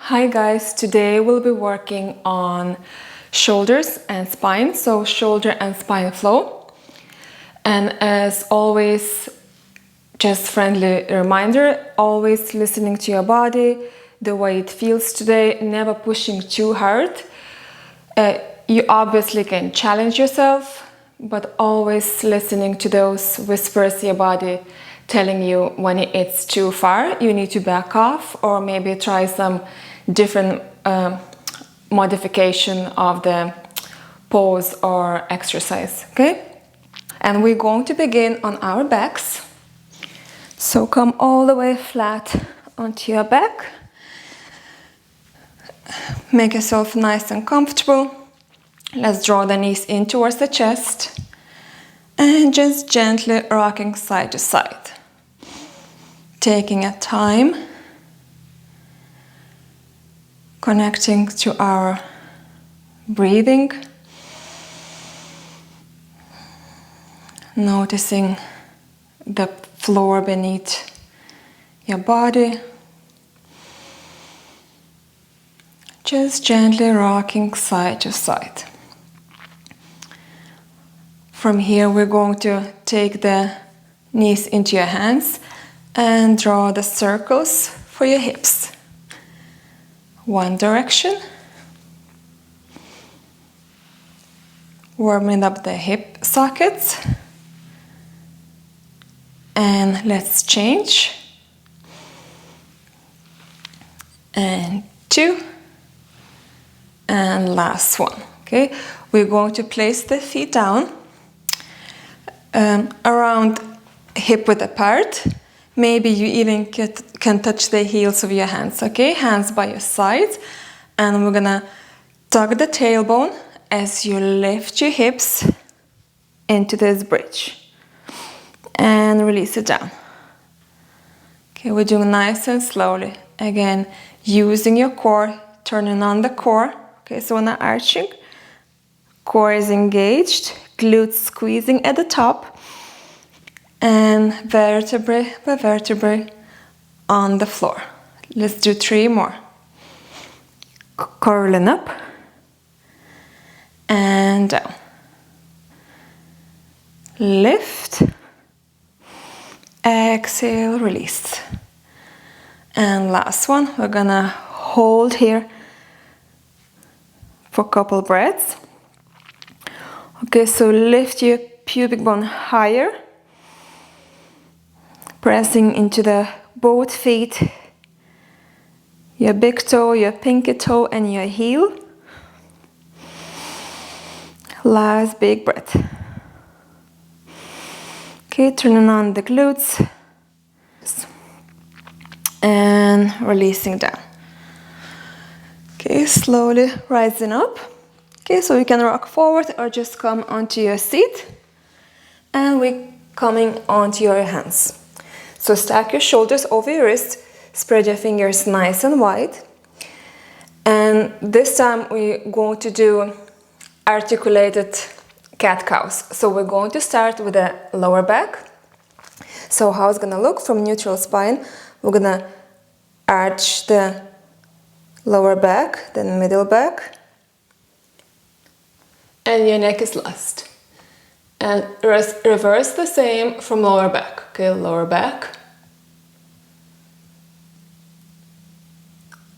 Hi guys, today we'll be working on shoulders and spine, so shoulder and spine flow. And as always, just friendly reminder, always listening to your body, the way it feels today, never pushing too hard. You obviously can challenge yourself, but always listening to those whispers in your body telling you when it's too far, you need to back off or maybe try some different modification of the pose or exercise, okay? And we're going to begin on our backs. So come all the way flat onto your back. Make yourself nice and comfortable. Let's draw the knees in towards the chest and just gently rocking side to side. Taking a time, connecting to our breathing, noticing the floor beneath your body. Just gently rocking side to side. From here, we're going to take the knees into your hands and draw the circles for your hips. One direction. Warming up the hip sockets. And let's change. And two. And last one. Okay, we're going to place the feet down around hip width apart. Maybe you even can touch the heels of your hands. Okay, hands by your sides, and we're gonna tug the tailbone as you lift your hips into this bridge and release it down. Okay, we're doing nice and slowly. Again, using your core, turning on the core. Okay, so when I'm arching, core is engaged, glutes squeezing at the top, and vertebrae by vertebrae on the floor. Let's do 3 more. Curling up and down. Lift, exhale, release. And last one, we're gonna hold here for a couple breaths. Okay, so lift your pubic bone higher, pressing into the both feet, your big toe, your pinky toe, and your heel. Last big breath. Okay, turning on the glutes and releasing down. Okay, slowly rising up. Okay, so you can rock forward or just come onto your seat. And we're coming onto your hands. So stack your shoulders over your wrist, spread your fingers nice and wide. And this time we're going to do articulated cat-cows. So we're going to start with the lower back. So how it's gonna look from neutral spine, we're gonna arch the lower back, then middle back. And your neck is last. And reverse the same from lower back. Okay, lower back.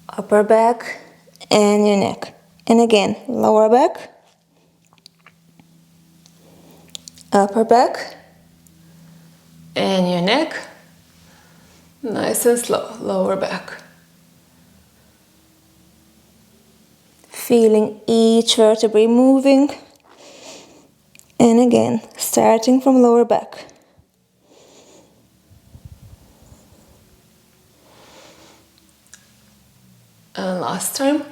Upper back and your neck. And again, lower back. Upper back. And your neck. Nice and slow, lower back. Feeling each vertebrae moving. And again, starting from lower back. And last time.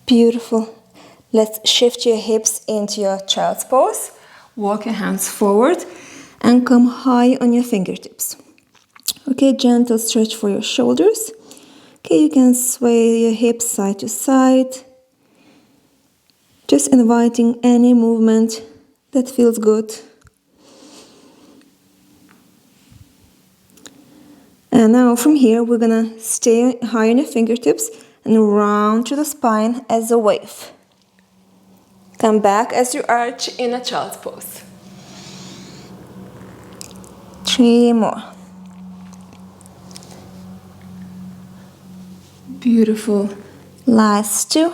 Beautiful. Let's shift your hips into your child's pose. Walk your hands forward and come high on your fingertips. Okay, gentle stretch for your shoulders. Okay, you can sway your hips side to side. Just inviting any movement that feels good. And now from here, we're gonna stay high on your fingertips and round to the spine as a wave. Come back as you arch in a child's pose. 3 more. Beautiful. Last 2.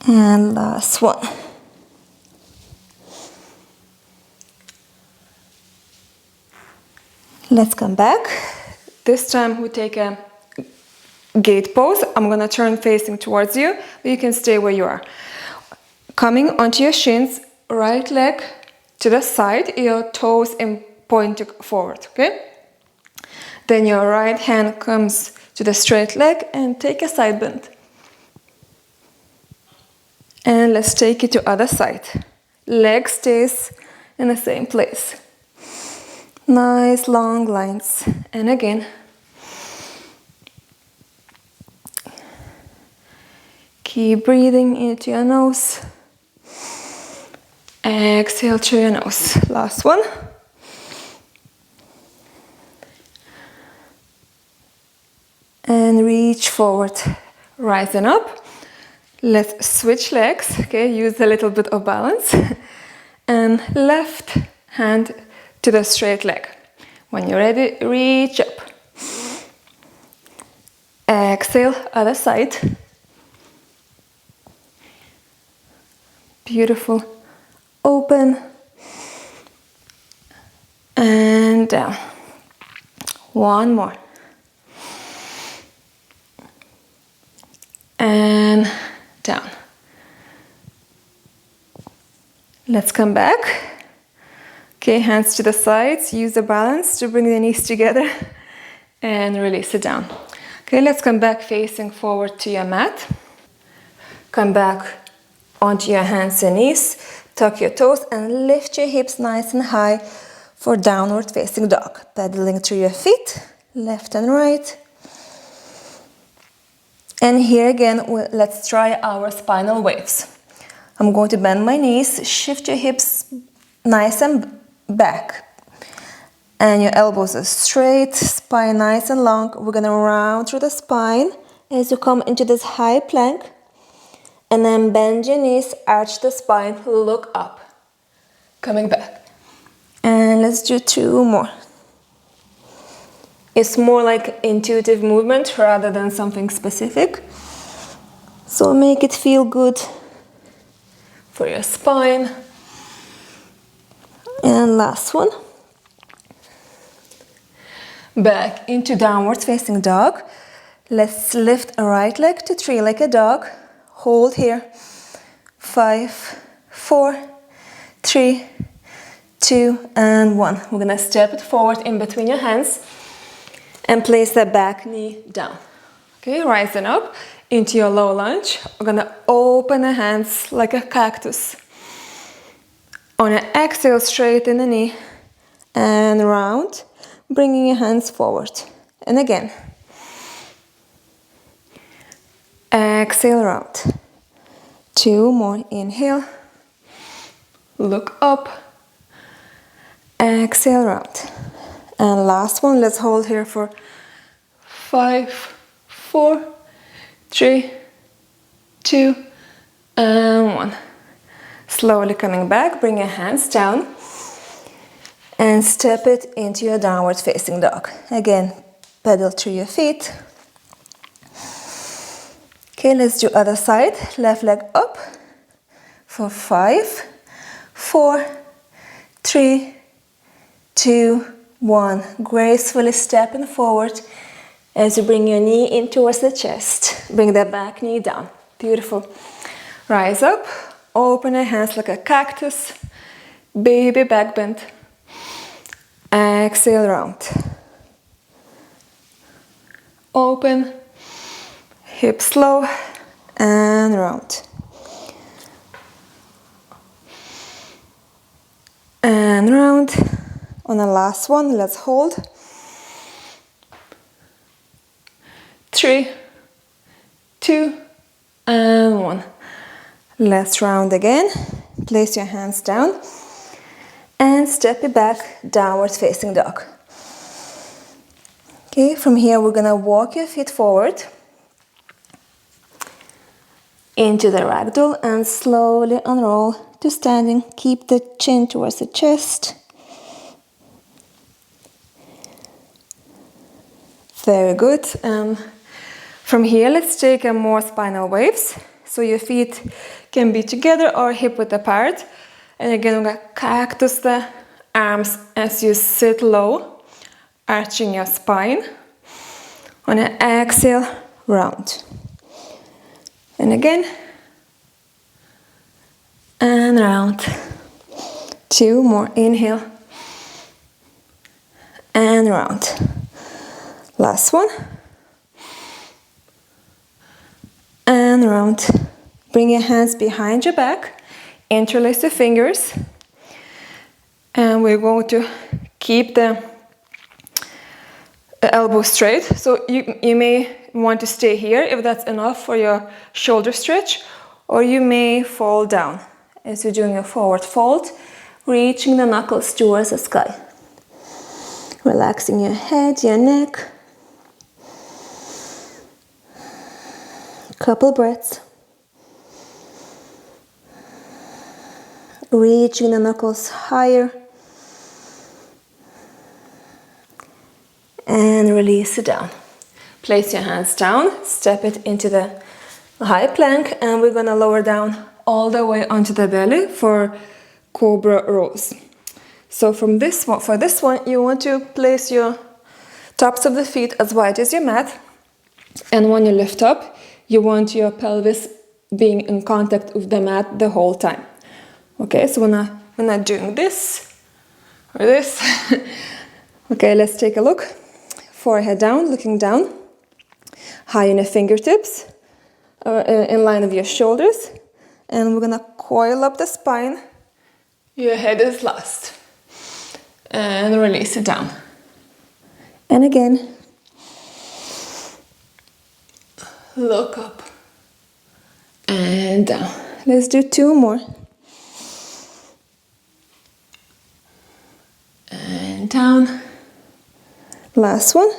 And last 1. Let's come back. This time we take a gate pose. I'm gonna turn facing towards you, but you can stay where you are. Coming onto your shins, right leg to the side, your toes in pointing forward, okay? Then your right hand comes to the straight leg and take a side bend. And let's take it to other side. Leg stays in the same place. Nice long lines. And again. Keep breathing into your nose. Exhale through your nose. Last one. And reach forward, rising up. Let's switch legs, okay? Use a little bit of balance. And left hand to the straight leg. When you're ready, reach up. Exhale, other side. Beautiful. Open. And down. One more. And down. Let's come back. Okay, hands to the sides. Use the balance to bring the knees together and release it down. Okay, let's come back facing forward to your mat. Come back onto your hands and knees. Tuck your toes and lift your hips nice and high for downward facing dog. Pedaling through your feet, left and right. And here again, let's try our spinal waves. I'm going to bend my knees, shift your hips nice and back. And your elbows are straight, spine nice and long. We're gonna round through the spine as you come into this high plank. And then bend your knees, arch the spine, look up. Coming back. And let's do 2 more. It's more like intuitive movement rather than something specific. So make it feel good for your spine. And last one. Back into downward facing dog. Let's lift a right leg to 3 like a dog. Hold here. 5, 4, 3, 2, and 1. We're gonna step it forward in between your hands. And place the back knee down. Okay, rising up into your low lunge. We're gonna open the hands like a cactus. On an exhale, straighten the knee and round, bringing your hands forward. And again. Exhale, round. 2 more, inhale. Look up. Exhale, round. And last one, let's hold here for 5, 4, 3, 2, and 1. Slowly coming back, bring your hands down and step it into your downward facing dog. Again, pedal through your feet. Okay, let's do other side. Left leg up for 5, 4, 3, 2, 1. Gracefully stepping forward as you bring your knee in towards the chest. Bring the back knee down. Beautiful. Rise up. Open your hands like a cactus. Baby back bend. Exhale, round. Open. Hips low and round. And round. On the last one, let's hold. 3, 2, and 1. Let's round again. Place your hands down. And step it back, downward facing dog. Okay, from here we're gonna walk your feet forward into the ragdoll and slowly unroll to standing. Keep the chin towards the chest. Very good. From here, let's take a more spinal waves. So your feet can be together or hip width apart. And again, we're gonna cactus the arms as you sit low, arching your spine. On an exhale, round. And again, and round. 2 more, inhale, and round. Last one. And round. Bring your hands behind your back, interlace your fingers, and we're going to keep the elbow straight. So you may want to stay here if that's enough for your shoulder stretch, or you may fall down as you're doing a forward fold, reaching the knuckles towards the sky. Relaxing your head, your neck. Couple breaths. Reaching the knuckles higher. And release it down. Place your hands down, step it into the high plank, and we're gonna lower down all the way onto the belly for cobra rows. So for this one, you want to place your tops of the feet as wide as your mat, and when you lift up, you want your pelvis being in contact with the mat the whole time. Okay, so we're not doing this or this. Okay, let's take a look. Forehead down, looking down, high in your fingertips, in line of your shoulders, and we're gonna coil up the spine. Your head is last, and release it down. And again, look up and down. Let's do 2 more. And down. Last one.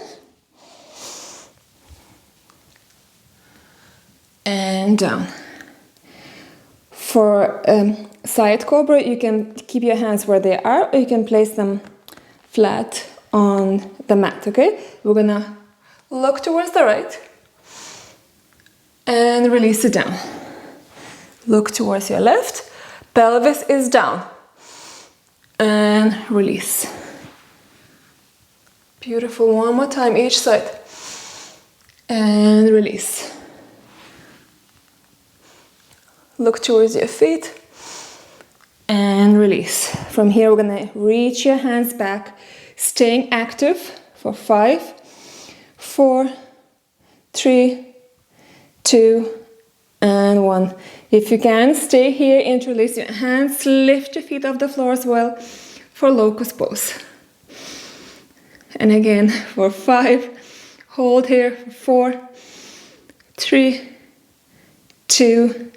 And down. For side cobra, you can keep your hands where they are, or you can place them flat on the mat, okay? We're gonna look towards the right and release it down. Look towards your left, pelvis is down, and release. Beautiful, one more time each side, and release. Look towards your feet, and release. From here, we're gonna reach your hands back, staying active for 5, 4, 3, 2, and 1. If you can, stay here, interlace your hands, lift your feet off the floor as well for locust pose. And again, for 5, hold here for 4, 3, 2,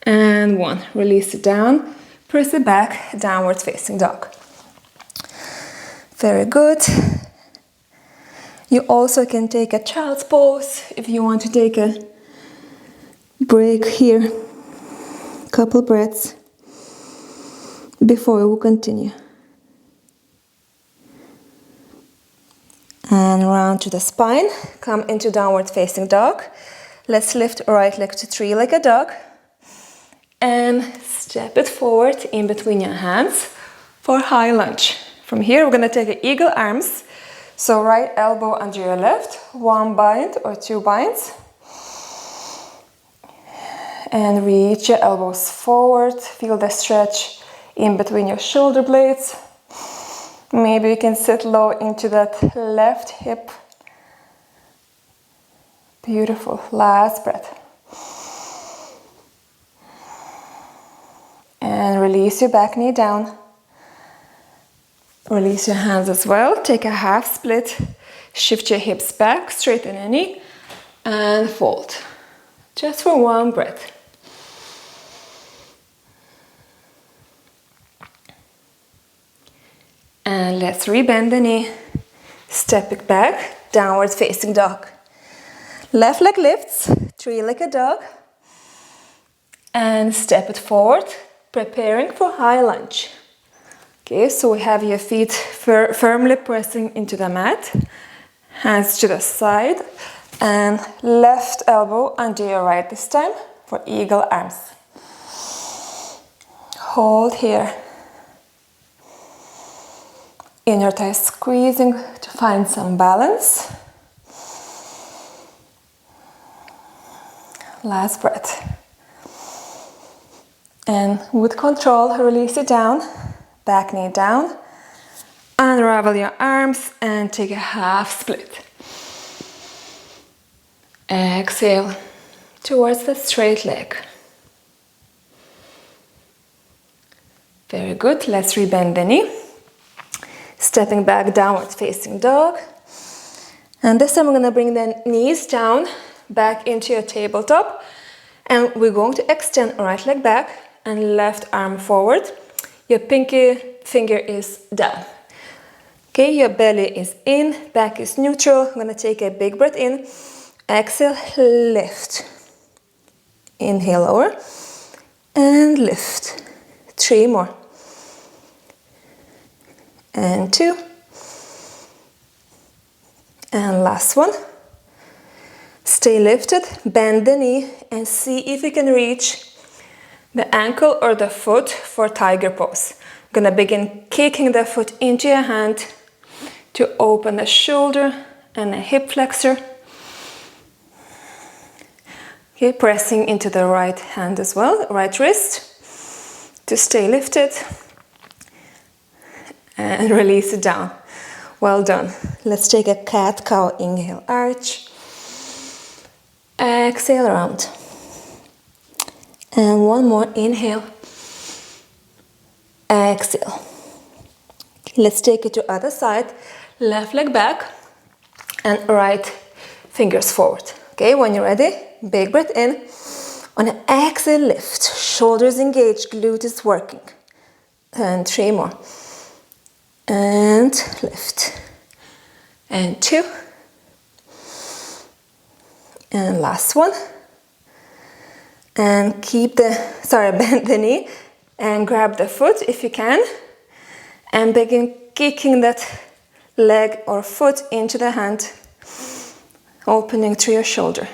and 1. Release it down, press it back, downward facing dog. Very good. You also can take a child's pose if you want to take a break here. Couple breaths before we will continue. And round to the spine. Come into downward facing dog. Let's lift right leg to 3 like a dog. And step it forward in between your hands for high lunge. From here, we're going to take an eagle arms. So right elbow under your left, 1 bind or 2 binds. And reach your elbows forward. Feel the stretch in between your shoulder blades. Maybe you can sit low into that left hip. Beautiful. Last breath. And release your back knee down. Release your hands as well. Take a half split. Shift your hips back, straighten your knee, and fold. Just for 1 breath. And let's rebend the knee. Step it back, downward facing dog. Left leg lifts, 3 like a dog. And step it forward, preparing for high lunge. Okay, so we have your feet firmly pressing into the mat. Hands to the side. And left elbow under your right this time for eagle arms. Hold here. Inner thighs squeezing to find some balance. Last breath. And with control, release it down. Back knee down. Unravel your arms and take a half split. Exhale towards the straight leg. Very good. Let's rebend the knee. Stepping back, downward facing dog. And this time we're going to bring the knees down, back into your tabletop. And we're going to extend right leg back and left arm forward. Your pinky finger is down. Okay, your belly is in, back is neutral. I'm going to take a big breath in. Exhale, lift. Inhale, lower. And lift. 3 more. And 2. And last one. Stay lifted, bend the knee and see if you can reach the ankle or the foot for tiger pose. I'm gonna begin kicking the foot into your hand to open the shoulder and a hip flexor. Okay, pressing into the right hand as well, right wrist to stay lifted. And release it down. Well done. Let's take a cat-cow. Inhale, arch. Exhale, round. And one more. Inhale. Exhale. Let's take it to other side. Left leg back and right fingers forward. Okay, when you're ready, big breath in. On an exhale, lift. Shoulders engaged, glute is working. And 3 more. And lift. And 2. And last one. And bend the knee and grab the foot if you can. And begin kicking that leg or foot into the hand, opening through your shoulder.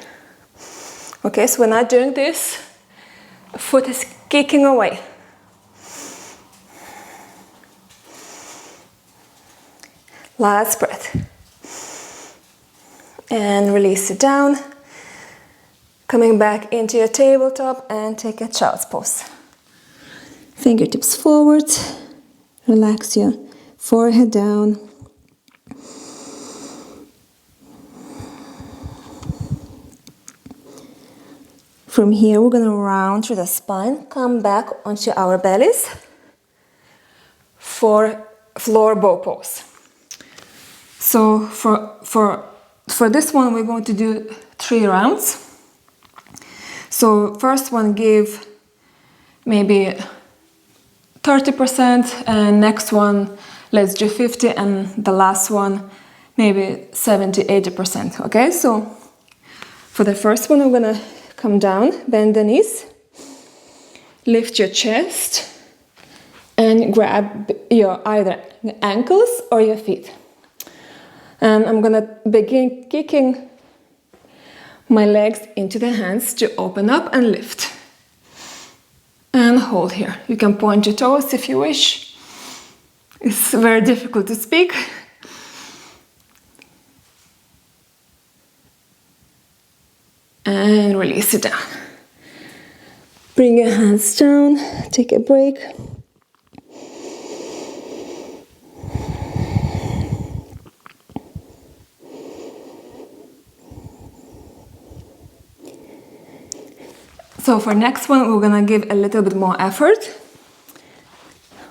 Okay, so we're not doing this. Foot is kicking away. Last breath. And release it down. Coming back into your tabletop and take a child's pose. Fingertips forward. Relax your forehead down. From here, we're going to round through the spine, come back onto our bellies for floor bow pose. So for this one, we're going to do 3 rounds. So first one, give maybe 30%, and next one, let's do 50%, and the last one, maybe 70-80%. Okay, so for the first one, I'm gonna come down, bend the knees, lift your chest, and grab your either ankles or your feet. And I'm gonna begin kicking my legs into the hands to open up and lift. And hold here. You can point your toes if you wish. It's very difficult to speak. And release it down. Bring your hands down, take a break. So for next one, we're gonna give a little bit more effort.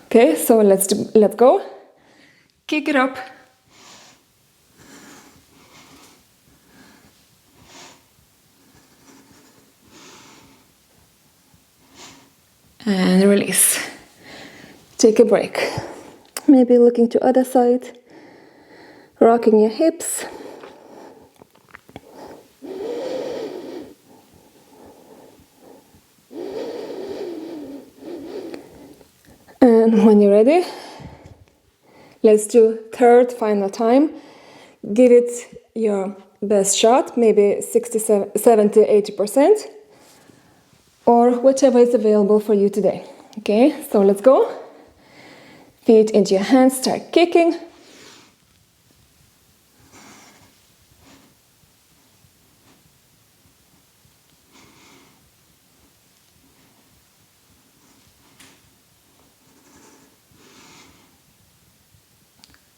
Okay, so let's go. Kick it up. And release. Take a break. Maybe looking to other side, rocking your hips. And when you're ready, let's do third final time. Give it your best shot, maybe 60, 70, 80%, or whatever is available for you today. Okay, so let's go. Feet into your hands, start kicking.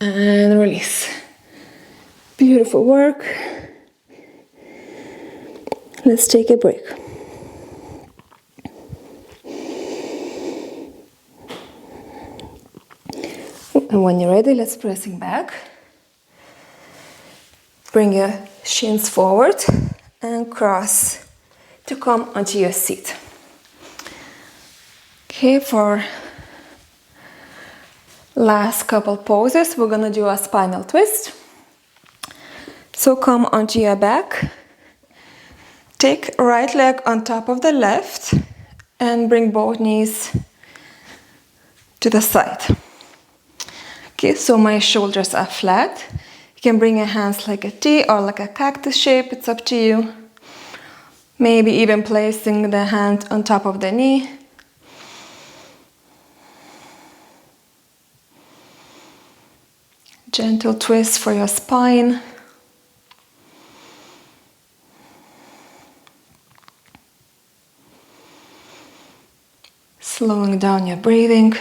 And release. Beautiful work. Let's take a break. And when you're ready, let's pressing back. Bring your shins forward and cross to come onto your seat. Okay, for last couple poses, we're gonna do a spinal twist. So come onto your back. Take right leg on top of the left and bring both knees to the side. Okay, so my shoulders are flat. You can bring your hands like a T or like a cactus shape, it's up to you. Maybe even placing the hand on top of the knee. Gentle twist for your spine. Slowing down your breathing.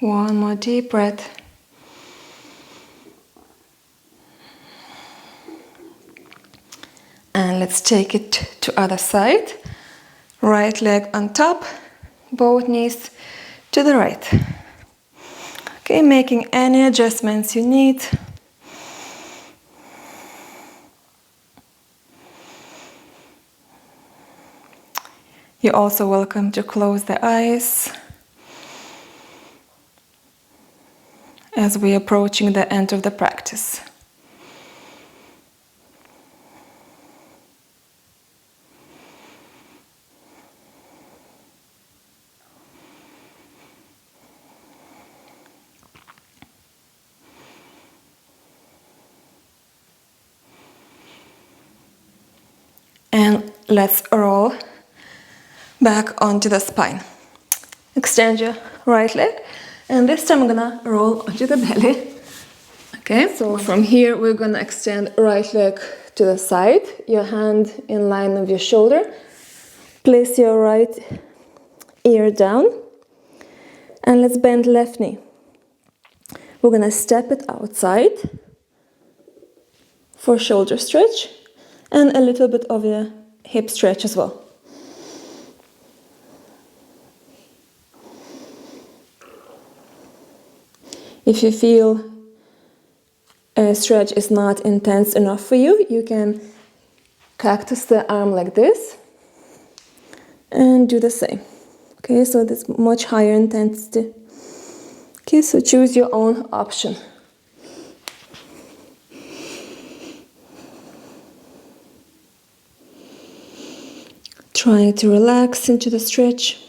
One more deep breath. And let's take it to other side. Right leg on top, both knees to the right. Okay, making any adjustments you need. You're also welcome to close the eyes as we're approaching the end of the practice. And let's roll back onto the spine. Extend your right leg, and this time I'm gonna roll onto the belly. Okay, so from here we're gonna extend right leg to the side, your hand in line of your shoulder. Place your right ear down, and let's bend left knee. We're gonna step it outside for shoulder stretch and a little bit of a hip stretch as well. If you feel a stretch is not intense enough for you, you can cactus the arm like this and do the same. Okay, so that's much higher intensity. Okay, so choose your own option. Trying to relax into the stretch.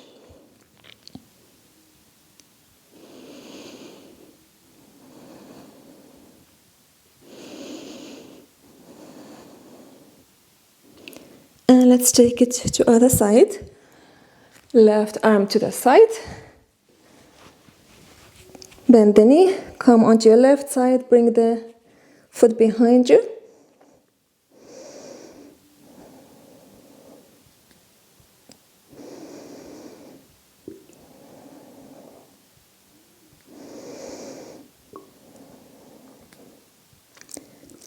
And let's take it to other side. Left arm to the side. Bend the knee, come onto your left side, bring the foot behind you.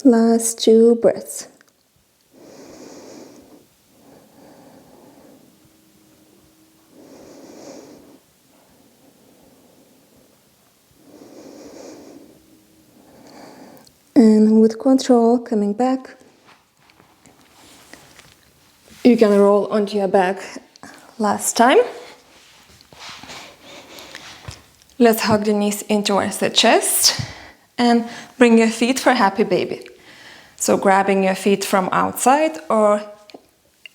Last 2 breaths. And with control, coming back. You can roll onto your back last time. Let's hug the knees in towards the chest and bring your feet for happy baby. So grabbing your feet from outside or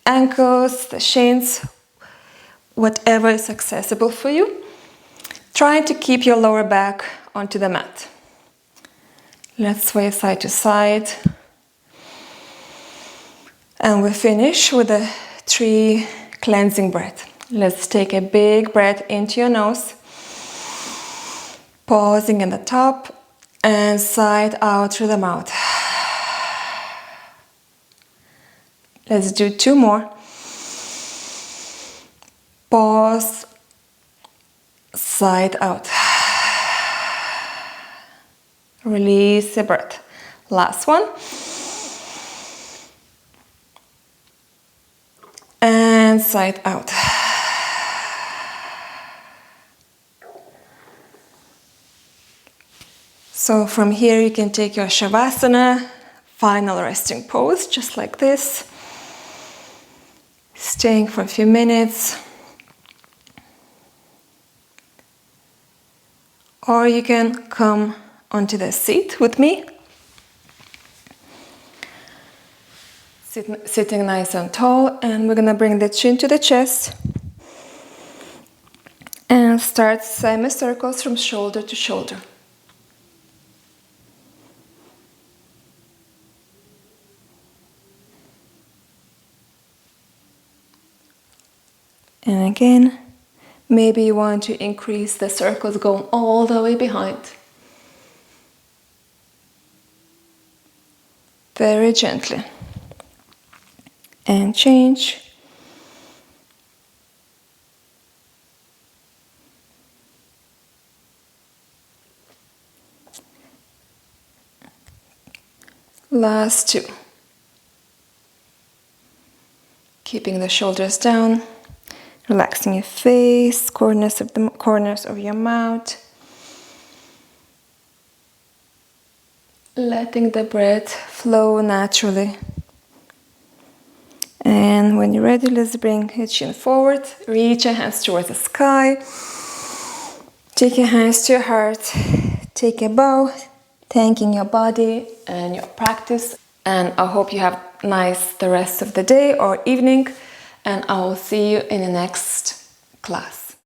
ankles, the shins, whatever is accessible for you. Trying to keep your lower back onto the mat. Let's sway side to side. And we finish with a 3 cleansing breath. Let's take a big breath into your nose. Pausing in the top and side out through the mouth. Let's do 2 more. Pause, side out. Release the breath. Last one. And side out. So from here you can take your Shavasana, final resting pose, just like this. Staying for a few minutes. Or you can come onto the seat with me. Sitting nice and tall, and we're gonna bring the chin to the chest. And start semicircles from shoulder to shoulder. And again, maybe you want to increase the circles going all the way behind. Very gently. And change. Last 2. Keeping the shoulders down. Relaxing your face, corners of your mouth. Letting the breath flow naturally. And when you're ready, let's bring your chin forward. Reach your hands towards the sky. Take your hands to your heart. Take a bow, thanking your body and your practice. And I hope you have the rest of the day or evening. And I will see you in the next class.